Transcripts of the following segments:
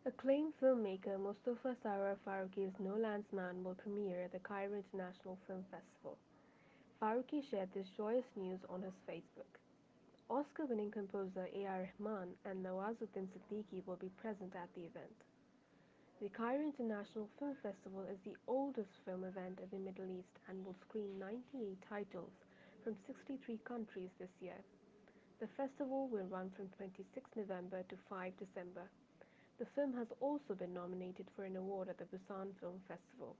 Acclaimed filmmaker Mostofa Sarwar Farooki's No Land's Man will premiere at the Cairo International Film Festival. Farooki shared this joyous news on his Facebook. Oscar-winning composer A.R. Rahman and Nawazuddin Siddiqui will be present at the event. The Cairo International Film Festival is the oldest film event in the Middle East and will screen 98 titles from 63 countries this year. The festival will run from 26 November to 5 December. The film has also been nominated for an award at the Busan Film Festival.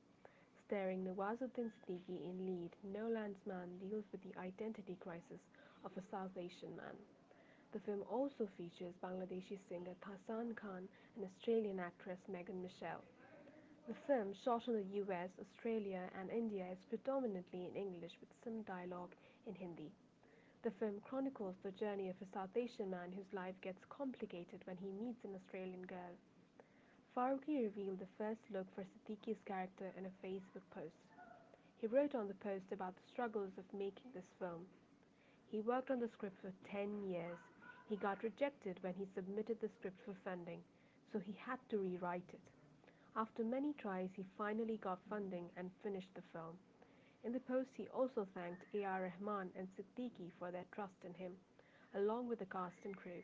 Starring Nawazuddin Siddiqui in lead, No Land's Man deals with the identity crisis of a South Asian man. The film also features Bangladeshi singer Hassan Khan and Australian actress Megan Michelle. The film, shot in the US, Australia, and India, is predominantly in English with some dialogue in Hindi. The film chronicles the journey of a South Asian man whose life gets complicated when he meets an Australian girl. Farooqui revealed the first look for Siddiqui's character in a Facebook post. He wrote on the post about the struggles of making this film. He worked on the script for 10 years. He got rejected when he submitted the script for funding, so he had to rewrite it. After many tries, he finally got funding and finished the film. In the post, he also thanked A.R. Rahman and Siddiqui for their trust in him, along with the cast and crew.